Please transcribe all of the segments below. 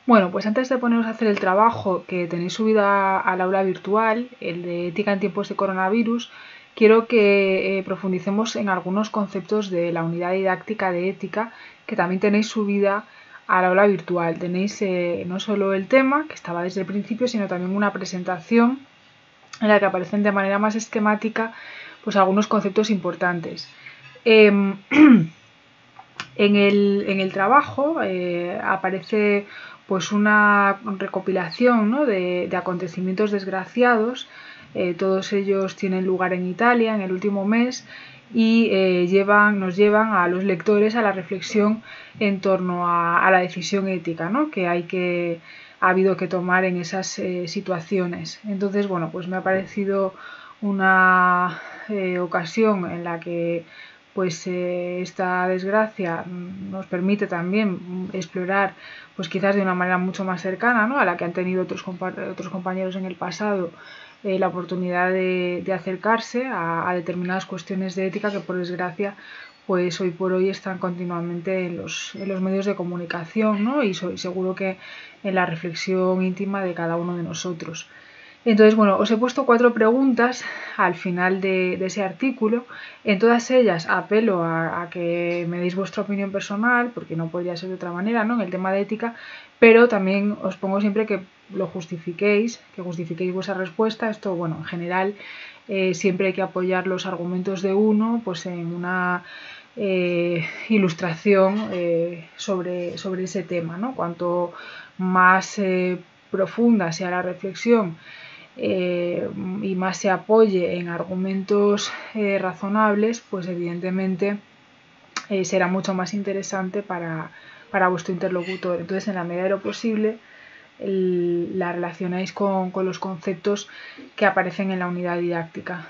Bueno, pues antes de poneros a hacer el trabajo que tenéis subido al aula virtual, el de ética en tiempos de coronavirus, quiero que profundicemos en algunos conceptos de la unidad didáctica de ética que también tenéis subida al aula virtual. Tenéis no solo el tema, que estaba desde el principio, sino también una presentación en la que aparecen de manera más esquemática pues algunos conceptos importantes. En el trabajo aparece pues una recopilación, ¿no?, de acontecimientos desgraciados. Todos ellos tienen lugar en Italia en el último mes y nos llevan a los lectores a la reflexión en torno a la decisión ética, ¿no?, que ha habido que tomar en esas situaciones. Entonces, bueno, pues me ha parecido una ocasión en la que pues esta desgracia nos permite también explorar pues quizás de una manera mucho más cercana, ¿no?, a la que han tenido otros compañeros en el pasado la oportunidad de acercarse a determinadas cuestiones de ética que por desgracia pues hoy por hoy están continuamente en los medios de comunicación, ¿no?, y seguro que en la reflexión íntima de cada uno de nosotros. Entonces, bueno, os he puesto 4 preguntas al final de ese artículo. En todas ellas apelo a que me deis vuestra opinión personal, porque no podría ser de otra manera, ¿no?, en el tema de ética, pero también os pongo siempre que lo justifiquéis, que justifiquéis vuestra respuesta. Esto, bueno, en general siempre hay que apoyar los argumentos de uno pues en una ilustración sobre ese tema, ¿no? Cuanto más profunda sea la reflexión y más se apoye en argumentos razonables, pues evidentemente será mucho más interesante para vuestro interlocutor. Entonces, en la medida de lo posible, la relacionáis con los conceptos que aparecen en la unidad didáctica.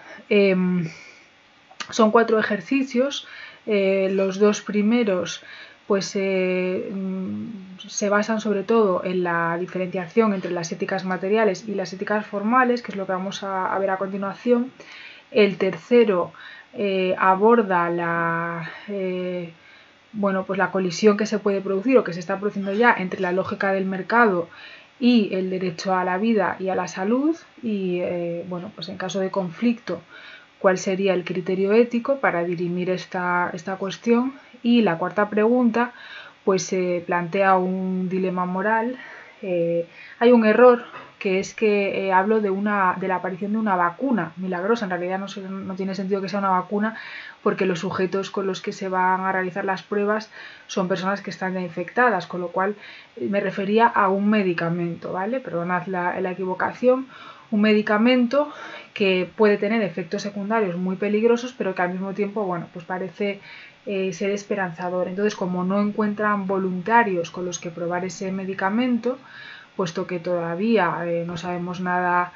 Son 4 ejercicios. Los 2 primeros pues se basan sobre todo en la diferenciación entre las éticas materiales y las éticas formales, que es lo que vamos a ver a continuación. El tercero aborda pues la colisión que se puede producir o que se está produciendo ya entre la lógica del mercado y el derecho a la vida y a la salud, y bueno, pues en caso de conflicto, cuál sería el criterio ético para dirimir esta cuestión. Y la cuarta pregunta pues plantea un dilema moral. Hay un error, que es que hablo de la aparición de una vacuna milagrosa. En realidad no tiene sentido que sea una vacuna, porque los sujetos con los que se van a realizar las pruebas son personas que están ya infectadas, con lo cual me refería a un medicamento, ¿vale? Perdonad la equivocación. Un medicamento que puede tener efectos secundarios muy peligrosos, pero que al mismo tiempo, bueno, pues parece ser esperanzador. Entonces, como no encuentran voluntarios con los que probar ese medicamento, puesto que todavía no sabemos nada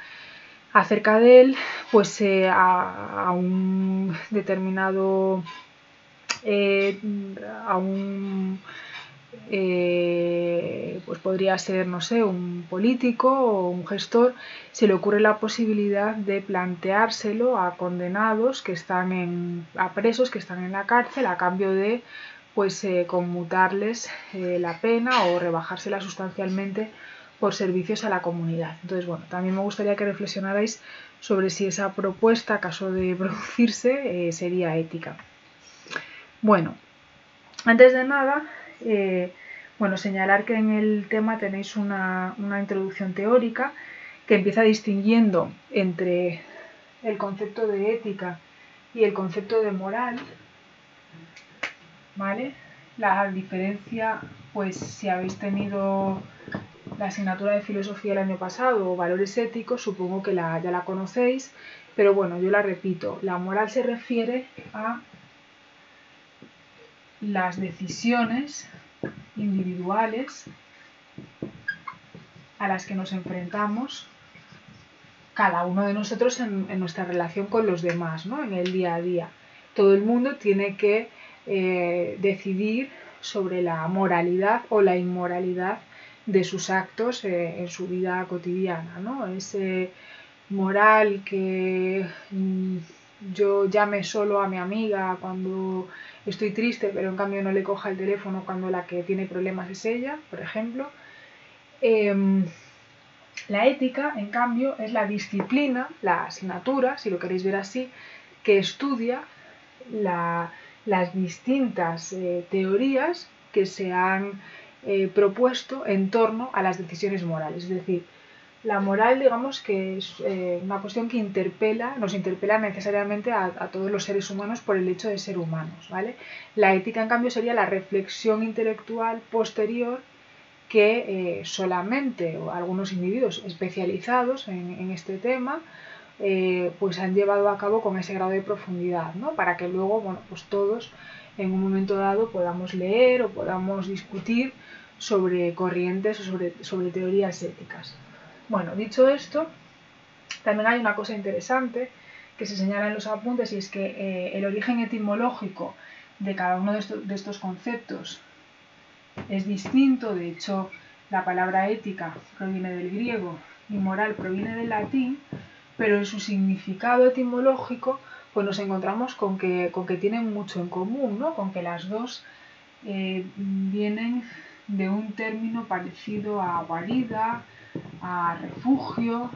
acerca de él, pues a un determinado pues podría ser, no sé, un político o un gestor, se le ocurre la posibilidad de planteárselo a condenados que están a presos que están en la cárcel, a cambio de pues conmutarles la pena o rebajársela sustancialmente por servicios a la comunidad. Entonces, bueno, también me gustaría que reflexionarais sobre si esa propuesta, caso de producirse, sería ética. Bueno, antes de nada, bueno, señalar que en el tema tenéis una introducción teórica que empieza distinguiendo entre el concepto de ética y el concepto de moral, ¿vale? La diferencia, pues si habéis tenido la asignatura de filosofía el año pasado o valores éticos, supongo que ya la conocéis, pero bueno, yo la repito. La moral se refiere a las decisiones individuales a las que nos enfrentamos cada uno de nosotros en nuestra relación con los demás, ¿no?, en el día a día. Todo el mundo tiene que decidir sobre la moralidad o la inmoralidad de sus actos en su vida cotidiana, ¿no? Ese moral que yo llame solo a mi amiga cuando estoy triste, pero en cambio no le coja el teléfono cuando la que tiene problemas es ella, por ejemplo. La ética, en cambio, es la disciplina, la asignatura, si lo queréis ver así, que estudia las distintas teorías que se han propuesto en torno a las decisiones morales. Es decir, la moral, digamos que es una cuestión que nos interpela necesariamente a todos los seres humanos por el hecho de ser humanos, ¿vale? La ética, en cambio, sería la reflexión intelectual posterior que solamente algunos individuos especializados en este tema pues han llevado a cabo con ese grado de profundidad, ¿no? Para que luego, bueno, pues todos en un momento dado podamos leer o podamos discutir sobre corrientes o sobre teorías éticas. Bueno, dicho esto, también hay una cosa interesante que se señala en los apuntes, y es que el origen etimológico de cada uno de estos conceptos es distinto. De hecho, la palabra ética proviene del griego y moral proviene del latín, pero en su significado etimológico pues nos encontramos con que tienen mucho en común, ¿no? Con que las dos vienen de un término parecido a guarida, a refugio,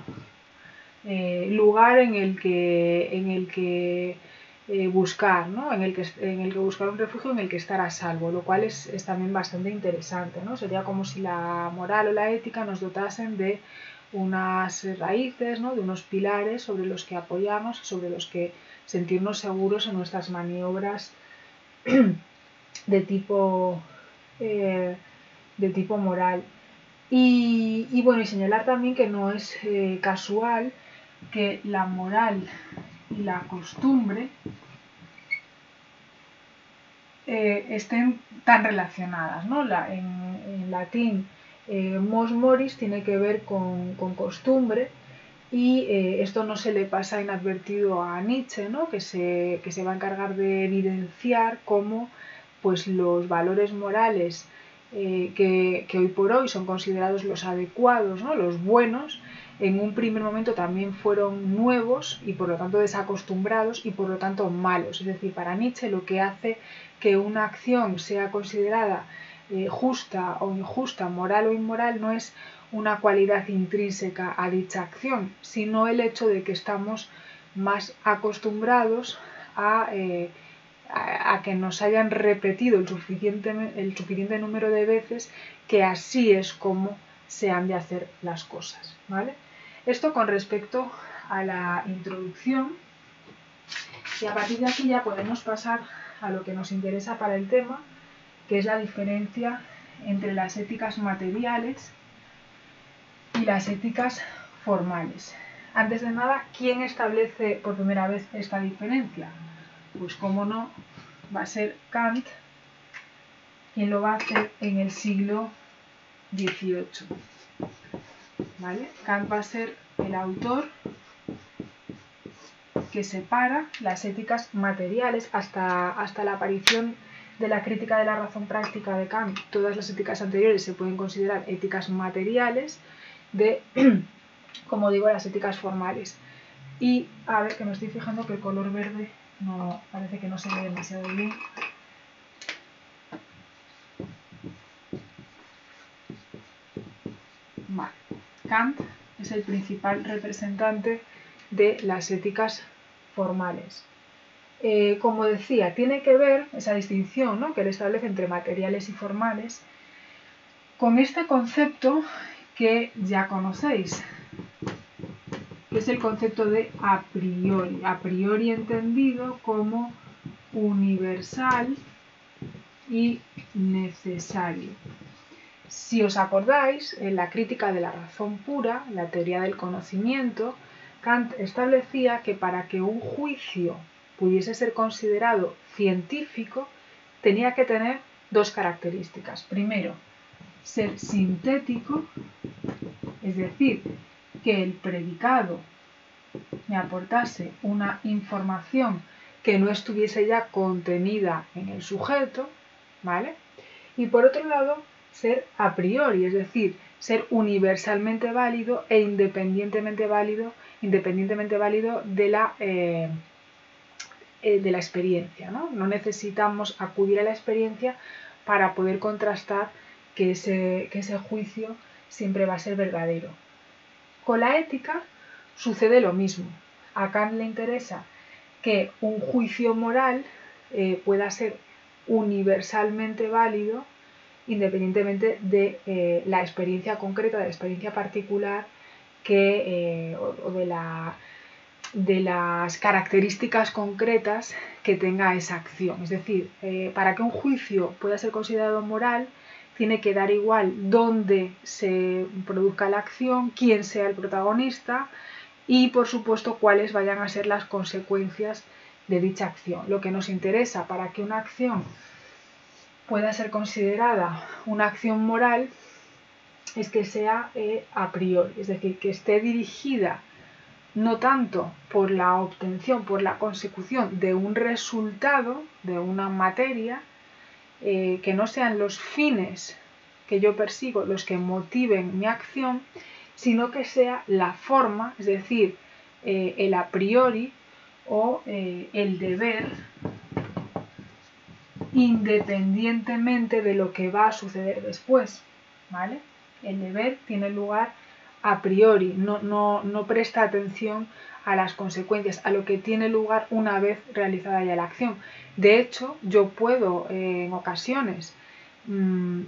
lugar en el que buscar, ¿no? en el que buscar un refugio, en el que estar a salvo, lo cual es también bastante interesante, ¿no? Sería como si la moral o la ética nos dotasen de unas raíces, ¿no? De unos pilares sobre los que apoyarnos, sobre los que sentirnos seguros en nuestras maniobras de tipo, eh, moral. Y bueno, y señalar también que no es casual que la moral y la costumbre estén tan relacionadas, ¿no? En latín, mos moris tiene que ver con costumbre, y esto no se le pasa inadvertido a Nietzsche, ¿no? que se va a encargar de evidenciar cómo pues, los valores morales que hoy por hoy son considerados los adecuados, ¿no? Los buenos, en un primer momento también fueron nuevos y por lo tanto desacostumbrados y por lo tanto malos. Es decir, para Nietzsche lo que hace que una acción sea considerada justa o injusta, moral o inmoral, no es una cualidad intrínseca a dicha acción, sino el hecho de que estamos más acostumbrados a que nos hayan repetido el suficiente número de veces que así es como se han de hacer las cosas, ¿vale? Esto con respecto a la introducción, y a partir de aquí ya podemos pasar a lo que nos interesa para el tema, que es la diferencia entre las éticas materiales y las éticas formales. Antes de nada, ¿quién establece por primera vez esta diferencia? Pues cómo no, va a ser Kant, quien lo va a hacer en el siglo XVIII. ¿Vale? Kant va a ser el autor que separa las éticas materiales hasta la aparición de la crítica de la razón práctica de Kant. Todas las éticas anteriores se pueden considerar éticas materiales de, como digo, las éticas formales. Y a ver, que me estoy fijando que el color verde no parece que no se ve demasiado bien. Vale. Kant es el principal representante de las éticas formales. Como decía, tiene que ver esa distinción, ¿no?, que él establece entre materiales y formales con este concepto que ya conocéis, que es el concepto de a priori entendido como universal y necesario. Si os acordáis, en la crítica de la razón pura, la teoría del conocimiento, Kant establecía que para que un juicio pudiese ser considerado científico, tenía que tener dos características. Primero, ser sintético, es decir, que el predicado me aportase una información que no estuviese ya contenida en el sujeto, ¿vale? Y por otro lado, ser a priori, es decir, ser universalmente válido e independientemente válido de la experiencia, ¿no? No necesitamos acudir a la experiencia para poder contrastar que ese juicio siempre va a ser verdadero. Con la ética sucede lo mismo. A Kant le interesa que un juicio moral pueda ser universalmente válido independientemente de la experiencia concreta, de la experiencia particular o de las características concretas que tenga esa acción. Es decir, para que un juicio pueda ser considerado moral, tiene que dar igual dónde se produzca la acción, quién sea el protagonista y, por supuesto, cuáles vayan a ser las consecuencias de dicha acción. Lo que nos interesa para que una acción pueda ser considerada una acción moral es que sea a priori, es decir, que esté dirigida no tanto por la obtención, por la consecución de un resultado, de una materia, que no sean los fines que yo persigo los que motiven mi acción, sino que sea la forma, es decir, el a priori o el deber, independientemente de lo que va a suceder después, ¿vale? El deber tiene lugar a priori, no presta atención a las consecuencias, a lo que tiene lugar una vez realizada ya la acción. De hecho, yo puedo en ocasiones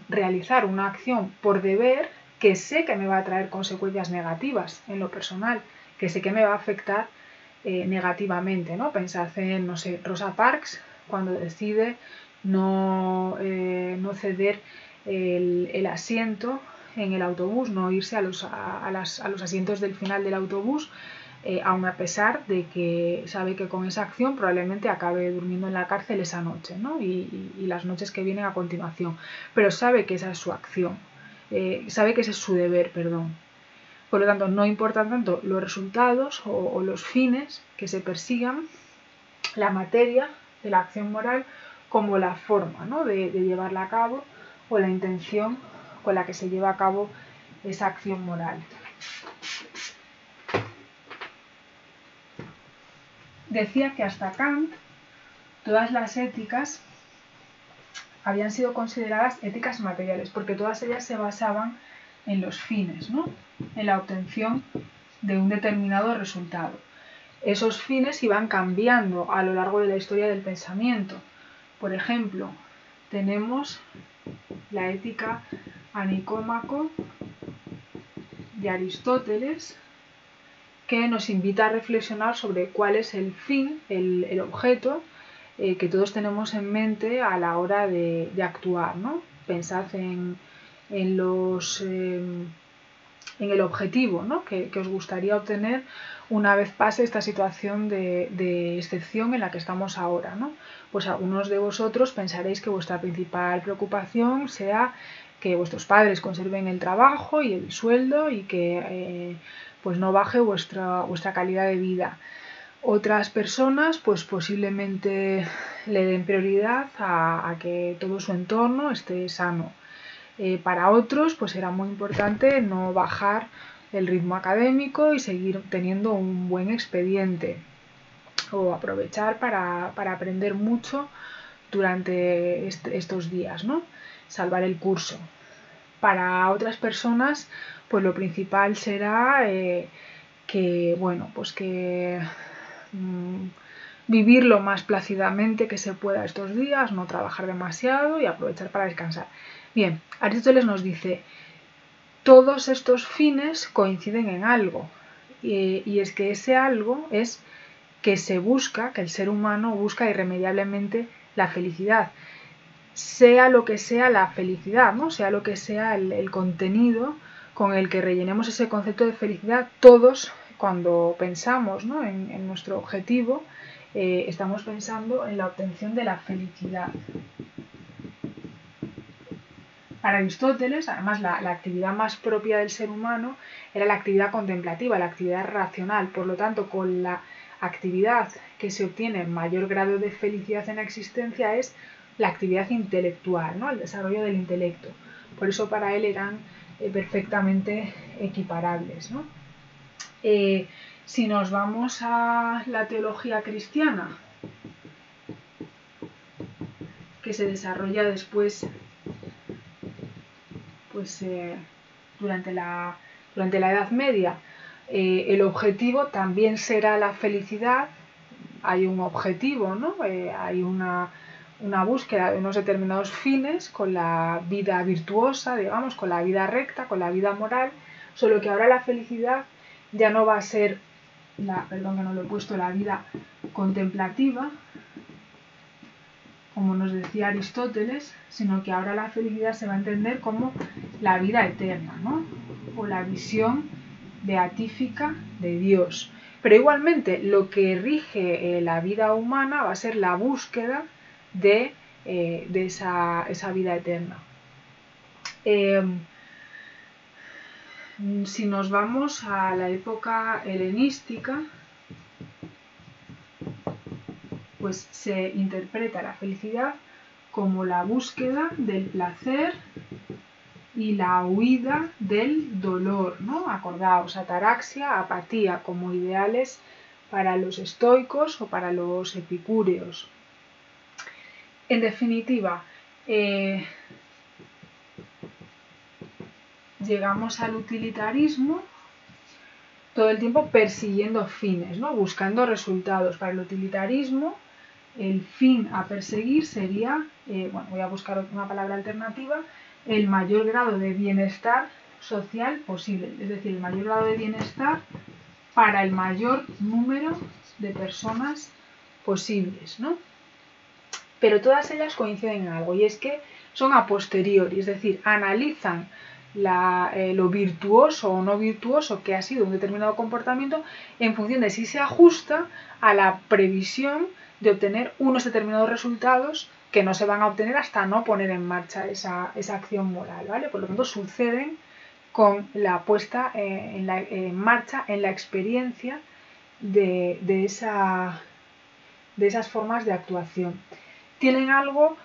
realizar una acción por deber que sé que me va a traer consecuencias negativas en lo personal, que sé que me va a afectar negativamente, ¿no? Pensad en, no sé, Rosa Parks, cuando decide no ceder el asiento en el autobús, no irse a los asientos del final del autobús, aun a pesar de que sabe que con esa acción probablemente acabe durmiendo en la cárcel esa noche, ¿no? y las noches que vienen a continuación, pero sabe que esa es su acción, sabe que ese es su deber, perdón. Por lo tanto, no importan tanto los resultados o los fines que se persigan, la materia de la acción moral, como la forma, ¿no? de llevarla a cabo o la intención con la que se lleva a cabo esa acción moral. Decía que hasta Kant todas las éticas habían sido consideradas éticas materiales, porque todas ellas se basaban en los fines, ¿no? En la obtención de un determinado resultado. Esos fines iban cambiando a lo largo de la historia del pensamiento. Por ejemplo, tenemos la ética a Nicómaco de Aristóteles, que nos invita a reflexionar sobre cuál es el fin, el objeto que todos tenemos en mente a la hora de actuar, ¿no? Pensad en el objetivo, ¿no? que os gustaría obtener una vez pase esta situación de excepción en la que estamos ahora, ¿no? Pues algunos de vosotros pensaréis que vuestra principal preocupación sea que vuestros padres conserven el trabajo y el sueldo y que pues no baje vuestra calidad de vida. Otras personas pues posiblemente le den prioridad a que todo su entorno esté sano. Para otros pues será muy importante no bajar el ritmo académico y seguir teniendo un buen expediente o aprovechar para aprender mucho durante estos días, ¿no? Salvar el curso. Para otras personas pues lo principal será que vivir lo más plácidamente que se pueda estos días, no trabajar demasiado y aprovechar para descansar. Bien, Aristóteles nos dice, todos estos fines coinciden en algo, y es que ese algo es que que el ser humano busca irremediablemente la felicidad, sea lo que sea la felicidad, ¿no? Sea lo que sea el contenido con el que rellenemos ese concepto de felicidad. Todos, cuando pensamos, ¿no? en nuestro objetivo, estamos pensando en la obtención de la felicidad. Para Aristóteles, además, la actividad más propia del ser humano era la actividad contemplativa, la actividad racional. Por lo tanto, con la actividad que se obtiene mayor grado de felicidad en la existencia es la actividad intelectual, ¿no? El desarrollo del intelecto. Por eso para él eran perfectamente equiparables, ¿no? Si nos vamos a la teología cristiana, que se desarrolla después, durante la Edad Media el objetivo también será la felicidad. Hay un objetivo, ¿no? Hay una búsqueda de unos determinados fines con la vida virtuosa, digamos, con la vida recta, con la vida moral, solo que ahora la felicidad ya no va a ser perdón que no lo he puesto, la vida contemplativa, como nos decía Aristóteles, sino que ahora la felicidad se va a entender como la vida eterna, ¿no? O la visión beatífica de Dios. Pero igualmente lo que rige la vida humana va a ser la búsqueda de esa vida eterna. Si nos vamos a la época helenística, pues se interpreta la felicidad como la búsqueda del placer y la huida del dolor, ¿no? Acordaos, ataraxia, apatía, como ideales para los estoicos o para los epicúreos. En definitiva, llegamos al utilitarismo todo el tiempo persiguiendo fines, ¿no? Buscando resultados. Para el utilitarismo, el fin a perseguir sería, voy a buscar una palabra alternativa, el mayor grado de bienestar social posible, es decir, el mayor grado de bienestar para el mayor número de personas posibles, ¿no? Pero todas ellas coinciden en algo, y es que son a posteriori, es decir, analizan lo virtuoso o no virtuoso que ha sido un determinado comportamiento en función de si se ajusta a la previsión de obtener unos determinados resultados que no se van a obtener hasta no poner en marcha esa acción moral, ¿vale? Por lo tanto, suceden con la puesta en marcha, en la experiencia de esas formas de actuación. Tienen algo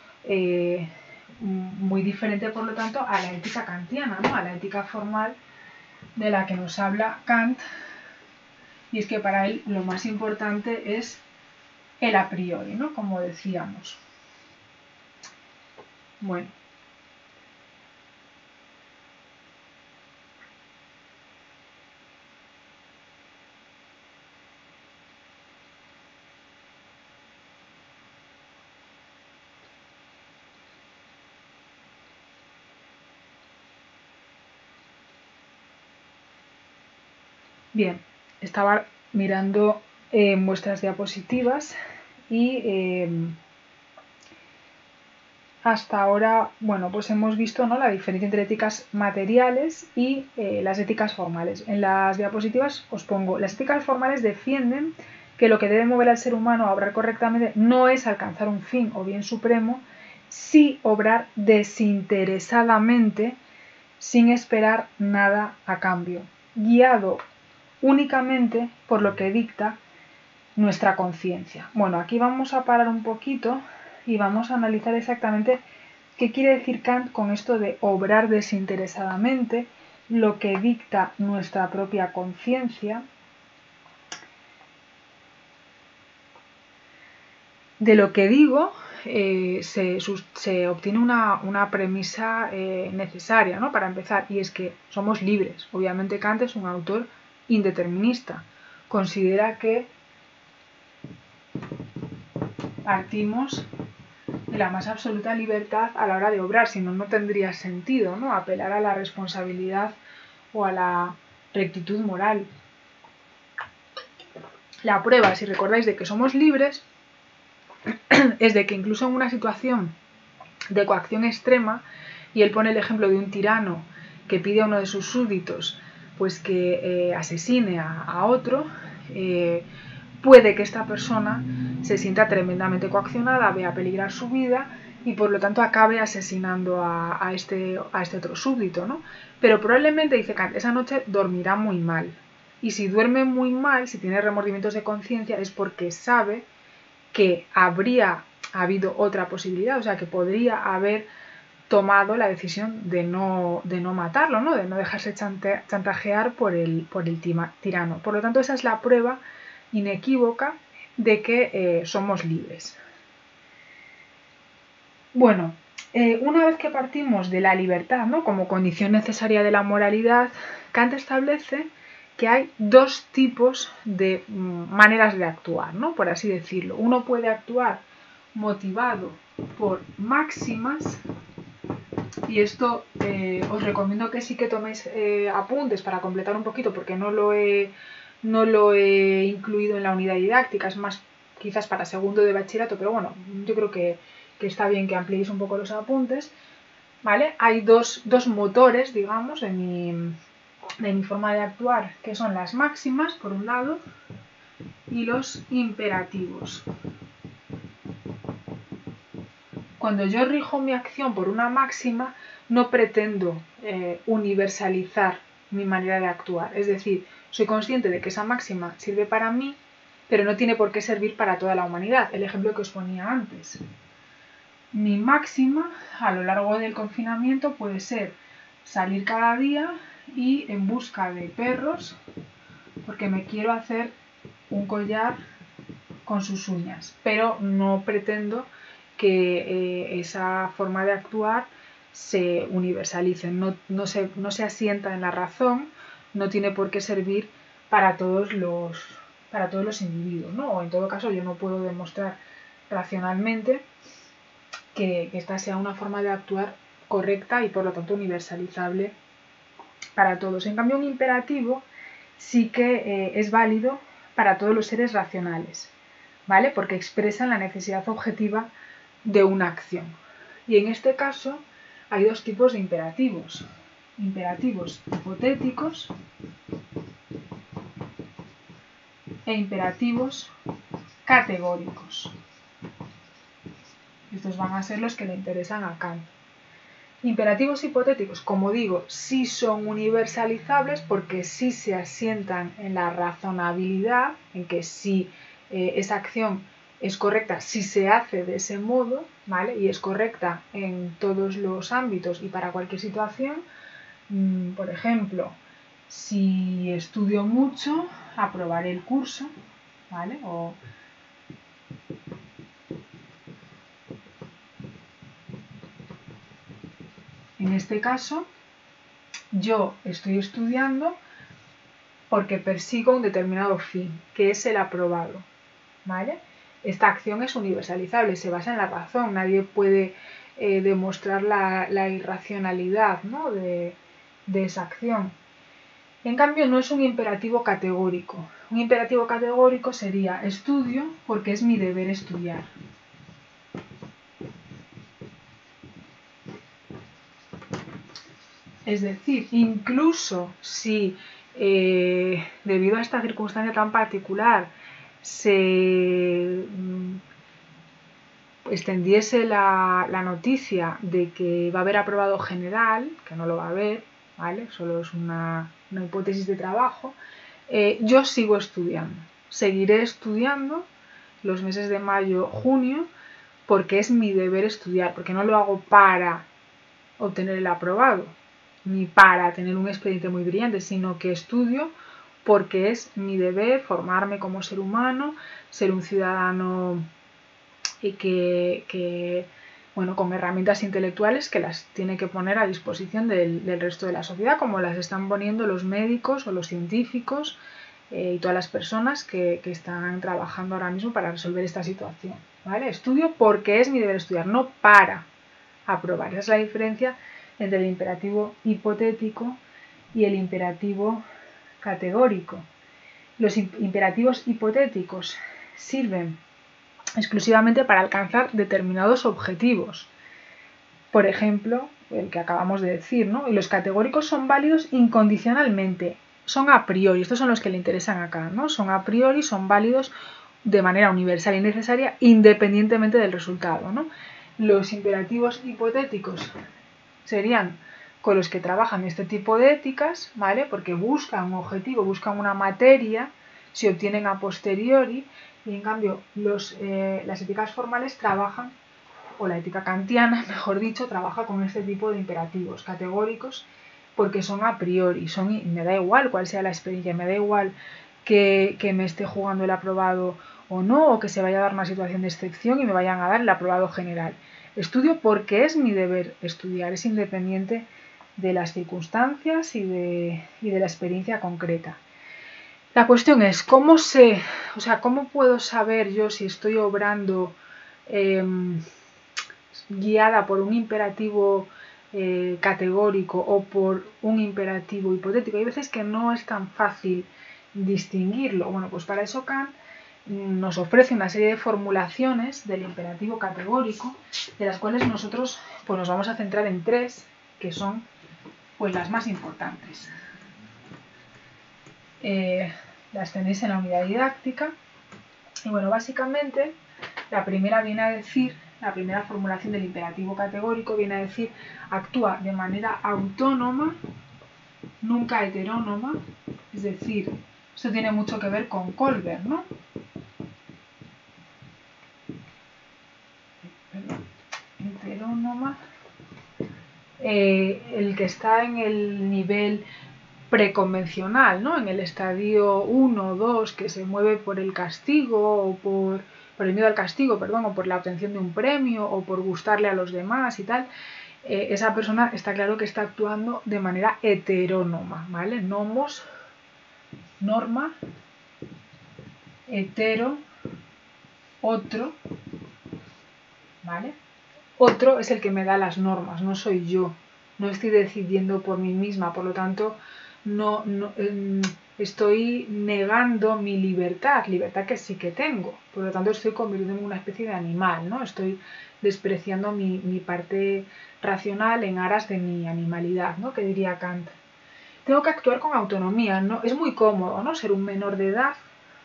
muy diferente, por lo tanto, a la ética kantiana, ¿no? A la ética formal de la que nos habla Kant, y es que para él lo más importante es el a priori, ¿no? Como decíamos. Bueno. Bien, estaba mirando vuestras diapositivas y hasta ahora, bueno, pues hemos visto, ¿no?, la diferencia entre éticas materiales y las éticas formales. En las diapositivas os pongo, las éticas formales defienden que lo que debe mover al ser humano a obrar correctamente no es alcanzar un fin o bien supremo, sí obrar desinteresadamente, sin esperar nada a cambio, guiado únicamente por lo que dicta nuestra conciencia. Bueno, aquí vamos a parar un poquito y vamos a analizar exactamente qué quiere decir Kant con esto de obrar desinteresadamente, lo que dicta nuestra propia conciencia. De lo que digo, se obtiene una premisa necesaria, ¿no?, para empezar, y es que somos libres. Obviamente Kant es un autor indeterminista. Considera que partimos de la más absoluta libertad a la hora de obrar, si no, no tendría sentido, ¿no?, apelar a la responsabilidad o a la rectitud moral. La prueba, si recordáis, de que somos libres es de que incluso en una situación de coacción extrema, y él pone el ejemplo de un tirano que pide a uno de sus súbditos pues que asesine a otro, puede que esta persona se sienta tremendamente coaccionada, vea peligrar su vida y por lo tanto acabe asesinando a este otro súbdito, ¿no? Pero probablemente, dice Kant, esa noche dormirá muy mal. Y si duerme muy mal, si tiene remordimientos de conciencia, es porque sabe que habría habido otra posibilidad, o sea, que podría haber tomado la decisión de no matarlo, ¿no?, de no dejarse chantajear por el tirano. Por lo tanto, esa es la prueba inequívoca de que somos libres. Bueno, Una vez que partimos de la libertad, ¿no?, como condición necesaria de la moralidad, Kant establece que hay dos tipos de maneras de actuar, ¿no?, por así decirlo. Uno puede actuar motivado por máximas, y esto os recomiendo que sí que toméis apuntes para completar un poquito, porque no lo he incluido en la unidad didáctica, es más quizás para segundo de bachillerato, pero bueno, yo creo que está bien que ampliéis un poco los apuntes, ¿vale? Hay dos motores, digamos, de mi forma de actuar, que son las máximas, por un lado, y los imperativos. Cuando yo rijo mi acción por una máxima, no pretendo universalizar mi manera de actuar. Es decir, soy consciente de que esa máxima sirve para mí, pero no tiene por qué servir para toda la humanidad. El ejemplo que os ponía antes. Mi máxima a lo largo del confinamiento puede ser salir cada día y en busca de perros, porque me quiero hacer un collar con sus uñas, pero no pretendo que esa forma de actuar se universalice, no se asienta en la razón, no tiene por qué servir para todos los individuos, ¿no? O en todo caso yo no puedo demostrar racionalmente que esta sea una forma de actuar correcta y por lo tanto universalizable para todos. En cambio, un imperativo sí que es válido para todos los seres racionales, ¿vale? Porque expresan la necesidad objetiva de una acción. Y en este caso hay dos tipos de imperativos. Imperativos hipotéticos e imperativos categóricos. Estos van a ser los que le interesan a Kant. Imperativos hipotéticos, como digo, sí son universalizables porque sí se asientan en la razonabilidad, en que sí esa acción es correcta si se hace de ese modo, ¿vale? Y es correcta en todos los ámbitos y para cualquier situación. Por ejemplo, si estudio mucho, aprobaré el curso, ¿vale? En este caso, yo estoy estudiando porque persigo un determinado fin, que es el aprobado, ¿vale? Esta acción es universalizable, se basa en la razón, nadie puede demostrar la irracionalidad, ¿no?, de esa acción. En cambio, no es un imperativo categórico. Un imperativo categórico sería estudio porque es mi deber estudiar. Es decir, incluso si debido a esta circunstancia tan particular se extendiese la noticia de que va a haber aprobado general, que no lo va a haber, ¿vale? Solo es una hipótesis de trabajo, yo sigo estudiando. Seguiré estudiando los meses de mayo, junio, porque es mi deber estudiar, porque no lo hago para obtener el aprobado, ni para tener un expediente muy brillante, sino que estudio porque es mi deber formarme como ser humano, ser un ciudadano que bueno, con herramientas intelectuales que las tiene que poner a disposición del resto de la sociedad, como las están poniendo los médicos o los científicos y todas las personas que están trabajando ahora mismo para resolver esta situación, ¿vale? Estudio porque es mi deber estudiar, no para aprobar. Esa es la diferencia entre el imperativo hipotético y el imperativo categórico. Los imperativos hipotéticos sirven exclusivamente para alcanzar determinados objetivos. Por ejemplo, el que acabamos de decir, ¿no? Y los categóricos son válidos incondicionalmente, son a priori, estos son los que le interesan acá, ¿no? Son a priori, son válidos de manera universal y necesaria independientemente del resultado, ¿no? Los imperativos hipotéticos serían con los que trabajan este tipo de éticas, ¿vale? Porque buscan un objetivo, buscan una materia, se obtienen a posteriori, y en cambio las éticas formales trabajan, o la ética kantiana, mejor dicho, trabaja con este tipo de imperativos categóricos porque son a priori, me da igual cuál sea la experiencia, me da igual que me esté jugando el aprobado o no, o que se vaya a dar una situación de excepción y me vayan a dar el aprobado general. Estudio porque es mi deber estudiar, es independiente de las circunstancias y de la experiencia concreta. La cuestión es, ¿cómo puedo saber yo si estoy obrando guiada por un imperativo categórico o por un imperativo hipotético? Hay veces que no es tan fácil distinguirlo. Bueno, pues para eso Kant nos ofrece una serie de formulaciones del imperativo categórico, de las cuales nosotros pues, nos vamos a centrar en 3, que son pues, las más importantes. Las tenéis en la unidad didáctica. Y bueno, básicamente la primera formulación del imperativo categórico viene a decir: actúa de manera autónoma, nunca heterónoma. Es decir, esto tiene mucho que ver con Kohlberg, ¿no? Heterónoma. El que está en el nivel preconvencional, ¿no? En el estadio 1 o 2, que se mueve por el castigo o por el miedo al castigo, perdón, o por la obtención de un premio o por gustarle a los demás y tal, esa persona está claro que está actuando de manera heterónoma, ¿vale? Nomos, norma, hetero, otro, ¿vale? Otro es el que me da las normas, no soy yo, no estoy decidiendo por mí misma, por lo tanto, no estoy negando mi libertad que sí que tengo, por lo tanto estoy convirtiéndome en una especie de animal, ¿no? Estoy despreciando mi parte racional en aras de mi animalidad, ¿no? Que diría Kant. Tengo que actuar con autonomía, ¿no? Es muy cómodo, ¿no? Ser un menor de edad,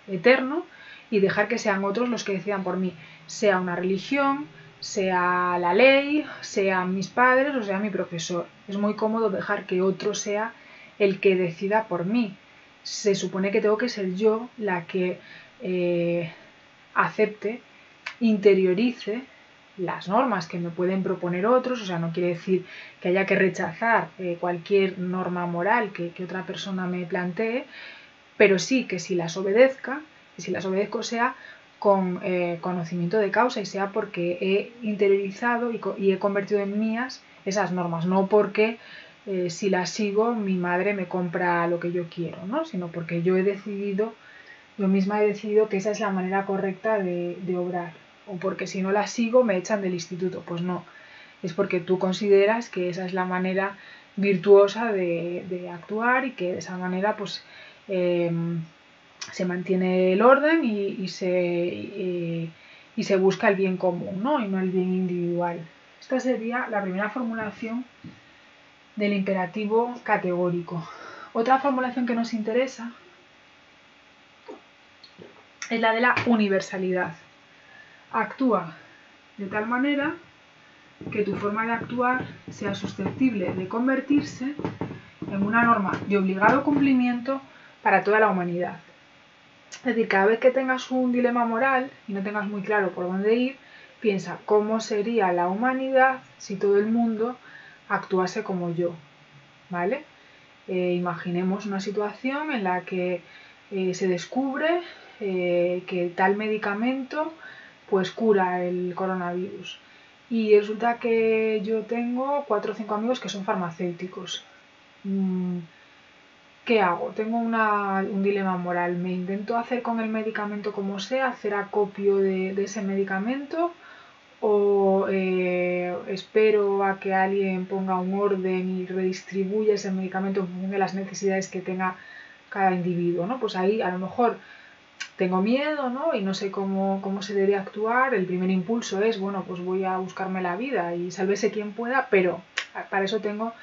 eterno, y dejar que sean otros los que decidan por mí, sea una religión, sea la ley, sean mis padres o sea mi profesor. Es muy cómodo dejar que otro sea el que decida por mí. Se supone que tengo que ser yo la que acepte, interiorice las normas que me pueden proponer otros, o sea, no quiere decir que haya que rechazar cualquier norma moral que otra persona me plantee, pero sí que si las obedezca, y si las obedezco sea con conocimiento de causa y sea porque he interiorizado y he convertido en mías esas normas, no porque si las sigo mi madre me compra lo que yo quiero, ¿no? Sino porque yo misma he decidido que esa es la manera correcta de obrar, o porque si no la sigo me echan del instituto. Pues no, es porque tú consideras que esa es la manera virtuosa de actuar y que de esa manera pues se mantiene el orden y se busca el bien común, ¿no? Y no el bien individual. Esta sería la primera formulación del imperativo categórico. Otra formulación que nos interesa es la de la universalidad. Actúa de tal manera que tu forma de actuar sea susceptible de convertirse en una norma de obligado cumplimiento para toda la humanidad. Es decir, cada vez que tengas un dilema moral y no tengas muy claro por dónde ir, piensa cómo sería la humanidad si todo el mundo actuase como yo, ¿vale? Imaginemos una situación en la que se descubre que tal medicamento pues cura el coronavirus y resulta que yo tengo 4 o 5 amigos que son farmacéuticos. ¿Qué hago? Tengo un dilema moral. ¿Me intento hacer con el medicamento como sea, hacer acopio de ese medicamento o espero a que alguien ponga un orden y redistribuya ese medicamento en función de las necesidades que tenga cada individuo, ¿no? Pues ahí a lo mejor tengo miedo, ¿no? Y no sé cómo se debe actuar. El primer impulso es, bueno, pues voy a buscarme la vida y sálvese quien pueda, pero para eso tengo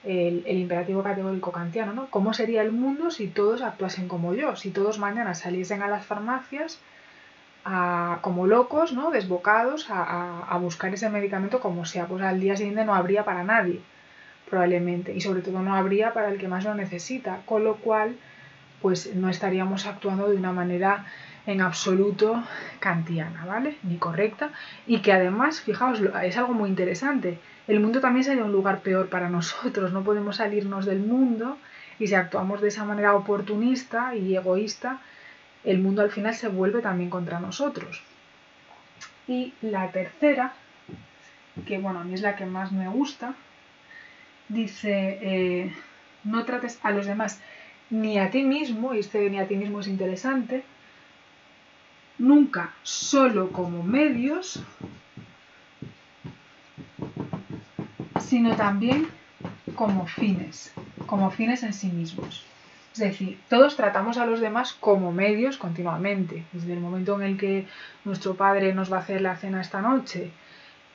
el imperativo categórico kantiano, ¿no? ¿Cómo sería el mundo si todos actuasen como yo? Si todos mañana saliesen a las farmacias como locos, ¿no? Desbocados a buscar ese medicamento como sea, pues al día siguiente no habría para nadie, probablemente, y sobre todo no habría para el que más lo necesita, con lo cual pues no estaríamos actuando de una manera en absoluto kantiana, ¿vale? Ni correcta, y que además, fijaos, es algo muy interesante, el mundo también sería un lugar peor para nosotros, no podemos salirnos del mundo y si actuamos de esa manera oportunista y egoísta, el mundo al final se vuelve también contra nosotros. Y la tercera que bueno, a mí es la que más me gusta. Dice, no trates a los demás ni a ti mismo, y este ni a ti mismo es interesante, nunca solo como medios, sino también como fines en sí mismos. Es decir, todos tratamos a los demás como medios continuamente. Desde el momento en el que nuestro padre nos va a hacer la cena esta noche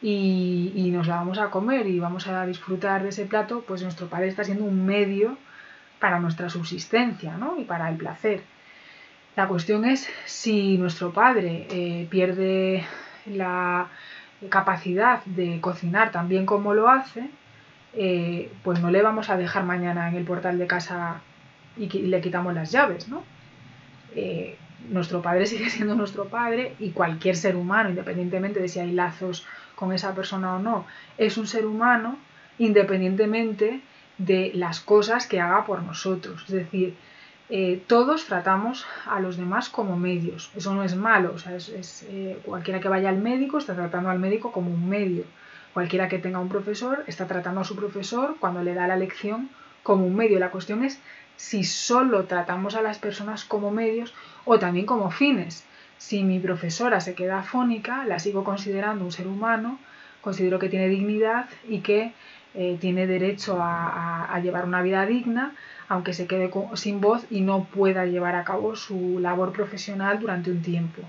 y nos la vamos a comer y vamos a disfrutar de ese plato, pues nuestro padre está siendo un medio para nuestra subsistencia, ¿no? Y para el placer. La cuestión es si nuestro padre pierde la capacidad de cocinar tan bien como lo hace, pues no le vamos a dejar mañana en el portal de casa y le quitamos las llaves, ¿no? Eh, Nuestro padre sigue siendo nuestro padre y cualquier ser humano, independientemente de si hay lazos con esa persona o no, es un ser humano independientemente de las cosas que haga por nosotros. Es decir, todos tratamos a los demás como medios. Eso no es malo. O sea, cualquiera que vaya al médico está tratando al médico como un medio. Cualquiera que tenga un profesor está tratando a su profesor cuando le da la lección como un medio. La cuestión es si solo tratamos a las personas como medios o también como fines. Si mi profesora se queda afónica, la sigo considerando un ser humano, considero que tiene dignidad y que tiene derecho a llevar una vida digna, aunque se quede sin voz y no pueda llevar a cabo su labor profesional durante un tiempo.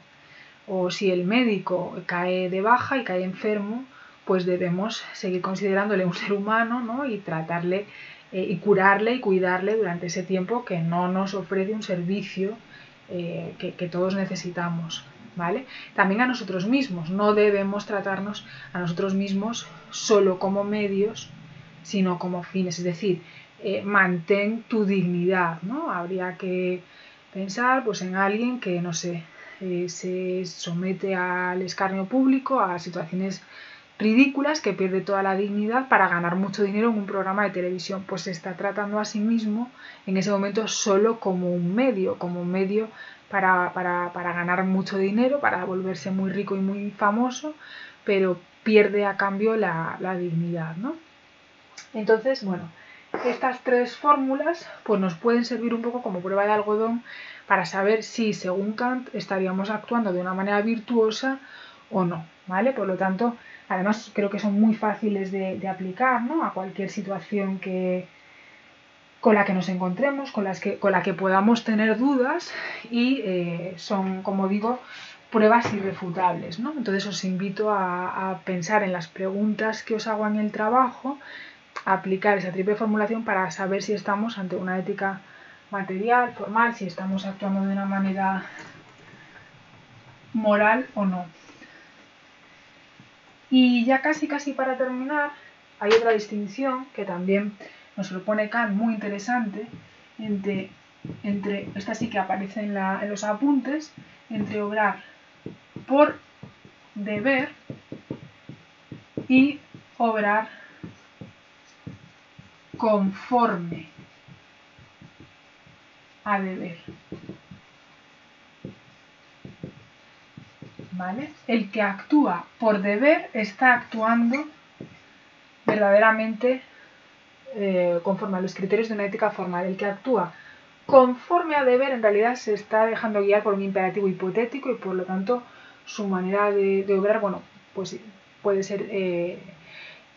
O si el médico cae de baja y cae enfermo, pues debemos seguir considerándole un ser humano, ¿no? Y tratarle y curarle y cuidarle durante ese tiempo que no nos ofrece un servicio que todos necesitamos. ¿Vale? También a nosotros mismos, no debemos tratarnos a nosotros mismos solo como medios, sino como fines, es decir, mantén tu dignidad, ¿no? Habría que pensar pues en alguien que, no sé, se somete al escarnio público, a situaciones ridículas, que pierde toda la dignidad para ganar mucho dinero en un programa de televisión, pues se está tratando a sí mismo en ese momento solo como un medio para ganar mucho dinero, para volverse muy rico y muy famoso, pero pierde a cambio la dignidad, ¿no? Entonces, bueno, estas tres fórmulas pues nos pueden servir un poco como prueba de algodón para saber si, según Kant, estaríamos actuando de una manera virtuosa o no, ¿vale? Por lo tanto, además creo que son muy fáciles de aplicar, ¿no? A cualquier situación con la que nos encontremos, con la que podamos tener dudas y son, como digo, pruebas irrefutables, ¿no? Entonces os invito a pensar en las preguntas que os hago en el trabajo, a aplicar esa triple formulación para saber si estamos ante una ética material, formal, si estamos actuando de una manera moral o no. Y ya casi para terminar, hay otra distinción que también nos propone Kant muy interesante entre esta sí que aparece en los apuntes, entre obrar por deber y obrar conforme a deber. ¿Vale? El que actúa por deber está actuando verdaderamente conforme a los criterios de una ética formal. El que actúa conforme a deber en realidad se está dejando guiar por un imperativo hipotético y por lo tanto su manera de obrar, bueno, pues puede ser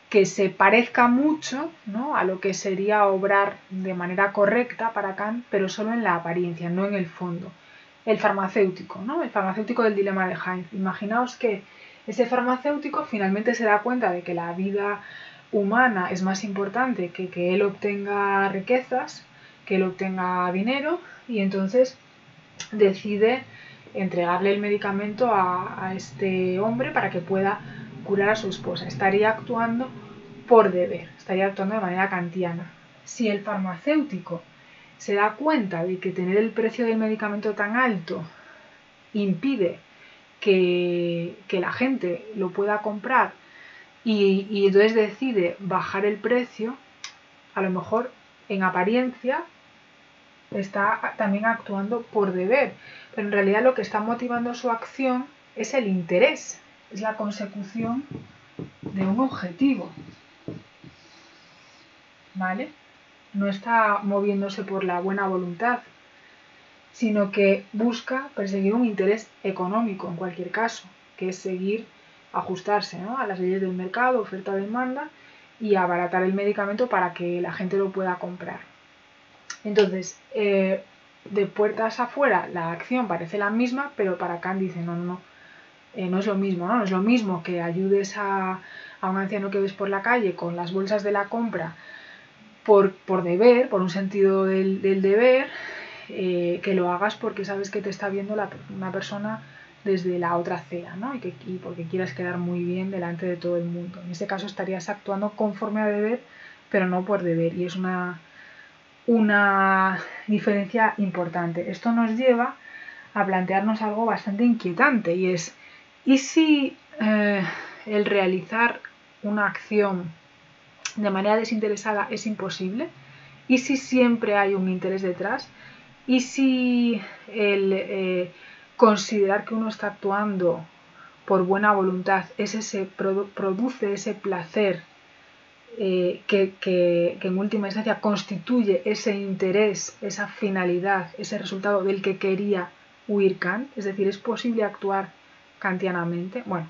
que se parezca mucho, ¿no?, a lo que sería obrar de manera correcta para Kant, pero solo en la apariencia, no en el fondo. El farmacéutico, ¿no? El farmacéutico del dilema de Heinz. Imaginaos que ese farmacéutico finalmente se da cuenta de que la vida humana es más importante que él obtenga riquezas, que él obtenga dinero, y entonces decide entregarle el medicamento a este hombre para que pueda curar a su esposa. Estaría actuando por deber, estaría actuando de manera kantiana. Si el farmacéutico se da cuenta de que tener el precio del medicamento tan alto impide que la gente lo pueda comprar y entonces decide bajar el precio, a lo mejor en apariencia está también actuando por deber, pero en realidad lo que está motivando su acción es el interés, es la consecución de un objetivo, ¿vale? No está moviéndose por la buena voluntad, sino que busca perseguir un interés económico en cualquier caso, que es seguir ajustarse, ¿no?, a las leyes del mercado, oferta-demanda, y abaratar el medicamento para que la gente lo pueda comprar. Entonces, de puertas afuera la acción parece la misma, pero para Kant dice no es lo mismo, ¿no? No es lo mismo que ayudes a un anciano que ves por la calle con las bolsas de la compra por deber, por un sentido del deber, que lo hagas porque sabes que te está viendo una persona desde la otra acera, ¿no? Y porque quieras quedar muy bien delante de todo el mundo. En ese caso estarías actuando conforme a deber, pero no por deber, y es una diferencia importante. Esto nos lleva a plantearnos algo bastante inquietante, y es, ¿y si el realizar una acción de manera desinteresada es imposible? ¿Y si siempre hay un interés detrás? ¿Y si el considerar que uno está actuando por buena voluntad produce ese placer que en última instancia constituye ese interés, esa finalidad, ese resultado del que quería huir Kant? Es decir, ¿es posible actuar kantianamente? Bueno,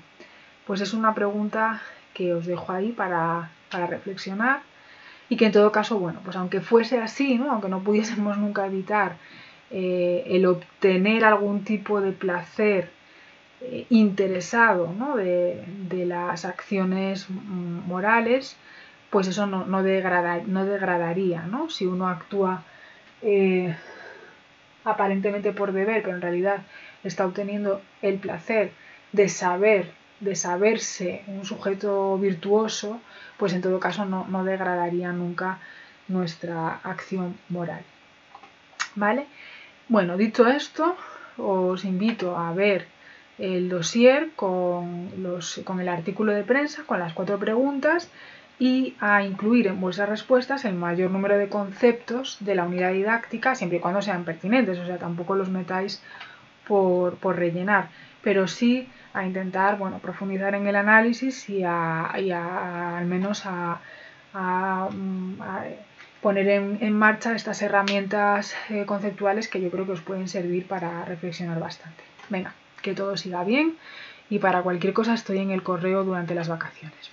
pues es una pregunta que os dejo ahí para reflexionar, y que en todo caso, bueno, pues aunque fuese así, ¿no?, aunque no pudiésemos nunca evitar el obtener algún tipo de placer interesado, ¿no?, de las acciones morales, pues eso no degradaría, ¿no? Si uno actúa aparentemente por deber, pero en realidad está obteniendo el placer de saberse un sujeto virtuoso, pues en todo caso no degradaría nunca nuestra acción moral, ¿vale? Bueno, dicho esto, os invito a ver el dossier con el artículo de prensa, con las 4 preguntas, y a incluir en vuestras respuestas el mayor número de conceptos de la unidad didáctica, siempre y cuando sean pertinentes, o sea, tampoco los metáis por rellenar, pero sí a intentar, bueno, profundizar en el análisis y al menos a poner en marcha estas herramientas conceptuales que yo creo que os pueden servir para reflexionar bastante. Venga, que todo siga bien, y para cualquier cosa estoy en el correo durante las vacaciones.